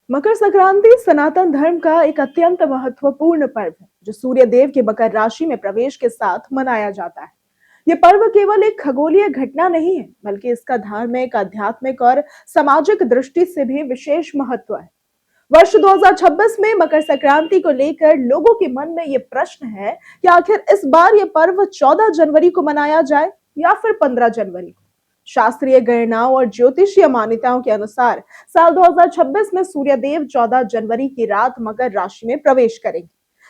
मकर संक्रांति सनातन धर्म का एक अत्यंत महत्वपूर्ण पर्व है जो सूर्य देव के मकर राशि में प्रवेश के साथ मनाया जाता है। ये पर्व केवल एक खगोलीय घटना नहीं है, बल्कि इसका धार्मिक, आध्यात्मिक और सामाजिक दृष्टि से भी विशेष महत्व है। वर्ष 2026 में मकर संक्रांति को लेकर लोगों के मन में ये प्रश्न है कि आखिर इस बार ये पर्व 14 जनवरी को मनाया जाए या फिर 15 जनवरी को। शास्त्रीय गणनाओं और ज्योतिषीय मान्यताओं के अनुसार साल 2026 में सूर्यदेव 14 जनवरी की रात मकर राशि में प्रवेश करेंगे।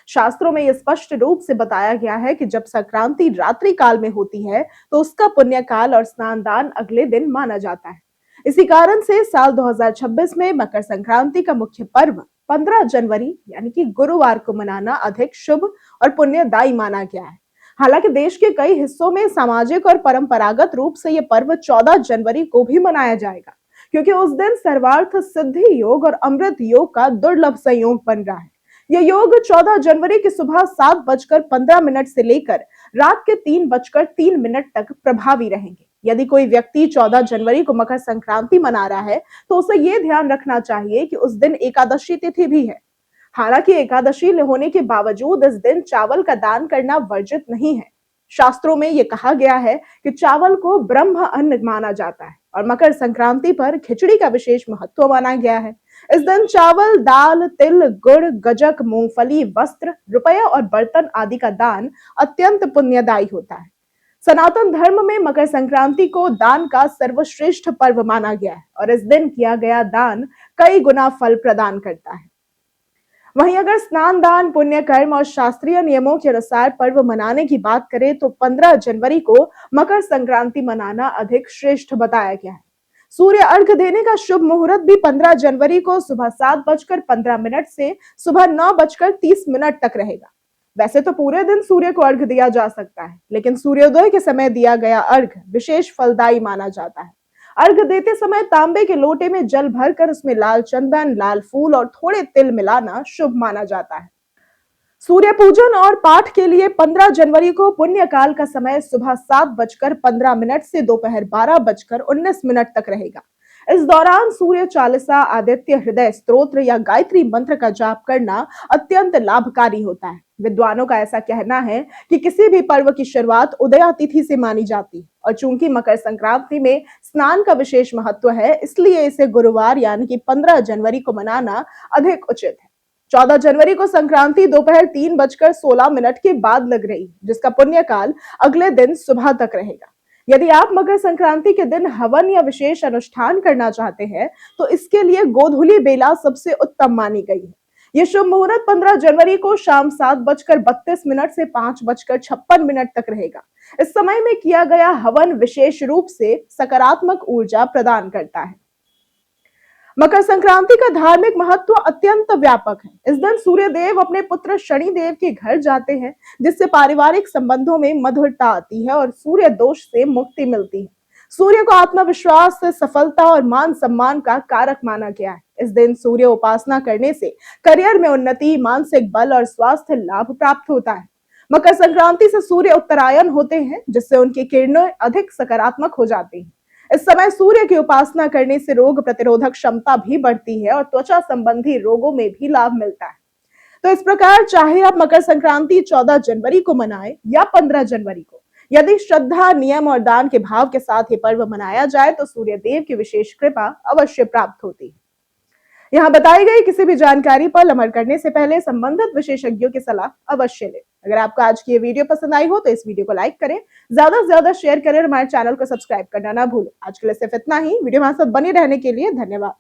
शास्त्रों में यह स्पष्ट रूप से बताया गया है कि जब संक्रांति रात्रि काल में होती है तो उसका पुण्य काल और स्नान दान अगले दिन माना जाता है। इसी कारण से साल 2026 में मकर संक्रांति का मुख्य पर्व 15 जनवरी यानी कि गुरुवार को मनाना अधिक शुभ और पुण्यदायी माना गया है। हालांकि देश के कई हिस्सों में सामाजिक और परंपरागत रूप से यह पर्व 14 जनवरी को भी मनाया जाएगा, क्योंकि उस दिन सर्वार्थ सिद्धि योग और अमृत योग का दुर्लभ संयोग बन रहा है। यह योग 14 जनवरी की सुबह 7:15 से लेकर रात के 3:03 तक प्रभावी रहेंगे। यदि कोई व्यक्ति 14 जनवरी को मकर संक्रांति मना रहा है तो उसे ये ध्यान रखना चाहिए कि उस दिन एकादशी तिथि भी है। हालांकि एकादशी होने के बावजूद इस दिन चावल का दान करना वर्जित नहीं है। शास्त्रों में यह कहा गया है कि चावल को ब्रह्म अन्न माना जाता है और मकर संक्रांति पर खिचड़ी का विशेष महत्व माना गया है। इस दिन चावल, दाल, तिल, गुड़, गजक, मूंगफली, वस्त्र, रुपया और बर्तन आदि का दान अत्यंत पुण्यदायी होता है। सनातन धर्म में मकर संक्रांति को दान का सर्वश्रेष्ठ पर्व माना गया है और इस दिन किया गया दान कई गुना फल प्रदान करता है। वहीं अगर स्नान दान, पुण्य कर्म और शास्त्रीय नियमों के अनुसार पर्व मनाने की बात करें तो 15 जनवरी को मकर संक्रांति मनाना अधिक श्रेष्ठ बताया गया है। सूर्य अर्घ देने का शुभ मुहूर्त भी 15 जनवरी को सुबह 7:15 से सुबह 9:30 तक रहेगा। वैसे तो पूरे दिन सूर्य को अर्घ दिया जा सकता है, लेकिन सूर्योदय के समय दिया गया अर्घ विशेष फलदायी माना जाता है। अर्घ देते समय तांबे के लोटे में जल भरकर उसमें लाल चंदन, लाल फूल और थोड़े तिल मिलाना शुभ माना जाता है। सूर्य पूजन और पाठ के लिए 15 जनवरी को पुण्य काल का समय सुबह 7:15 से दोपहर 12:19 तक रहेगा। इस दौरान सूर्य चालीसा, आदित्य हृदय स्तोत्र या गायत्री मंत्र का जाप करना अत्यंत लाभकारी होता है। विद्वानों का ऐसा कहना है कि किसी भी पर्व की शुरुआत उदया तिथि से मानी जाती है और चूंकि मकर संक्रांति में स्नान का विशेष महत्व है, इसलिए इसे गुरुवार यानी कि 15 जनवरी को मनाना अधिक उचित है। 14 जनवरी को संक्रांति दोपहर 3:16 के बाद लग रही है, जिसका पुण्य काल अगले दिन सुबह तक रहेगा। यदि आप मकर संक्रांति के दिन हवन या विशेष अनुष्ठान करना चाहते हैं तो इसके लिए गोधूली बेला सबसे उत्तम मानी गई है। यह शुभ मुहूर्त 15 जनवरी को शाम 7:32 से 5:56 तक रहेगा। इस समय में किया गया हवन विशेष रूप से सकारात्मक ऊर्जा प्रदान करता है। मकर संक्रांति का धार्मिक महत्व अत्यंत व्यापक है। इस दिन सूर्य देव अपने पुत्र शनि देव के घर जाते हैं, जिससे पारिवारिक संबंधों में मधुरता आती है और सूर्य दोष से मुक्ति मिलती है। सूर्य को आत्मविश्वास, सफलता और मान सम्मान का कारक माना गया है। इस दिन सूर्य उपासना करने से करियर में उन्नति, मानसिक बल और स्वास्थ्य लाभ प्राप्त होता है। मकर संक्रांति से सूर्य उत्तरायण होते हैं, जिससे उनकी किरणें अधिक सकारात्मक हो जाती हैं। इस समय सूर्य की उपासना करने से रोग प्रतिरोधक क्षमता भी बढ़ती है और त्वचा संबंधी रोगों में भी लाभ मिलता है। तो इस प्रकार चाहे आप मकर संक्रांति 14 जनवरी को मनाएं या 15 जनवरी को, यदि श्रद्धा, नियम और दान के भाव के साथ ये पर्व मनाया जाए तो सूर्य देव की विशेष कृपा अवश्य प्राप्त होती है। यहाँ बताई गई किसी भी जानकारी पर अमल करने से पहले संबंधित विशेषज्ञों की सलाह अवश्य लें। अगर आपको आज की ये वीडियो पसंद आई हो तो इस वीडियो को लाइक करें, ज्यादा से ज्यादा शेयर करें और हमारे चैनल को सब्सक्राइब करना ना भूलें। आज के लिए सिर्फ इतना ही। वीडियो हमारे साथ बने रहने के लिए धन्यवाद।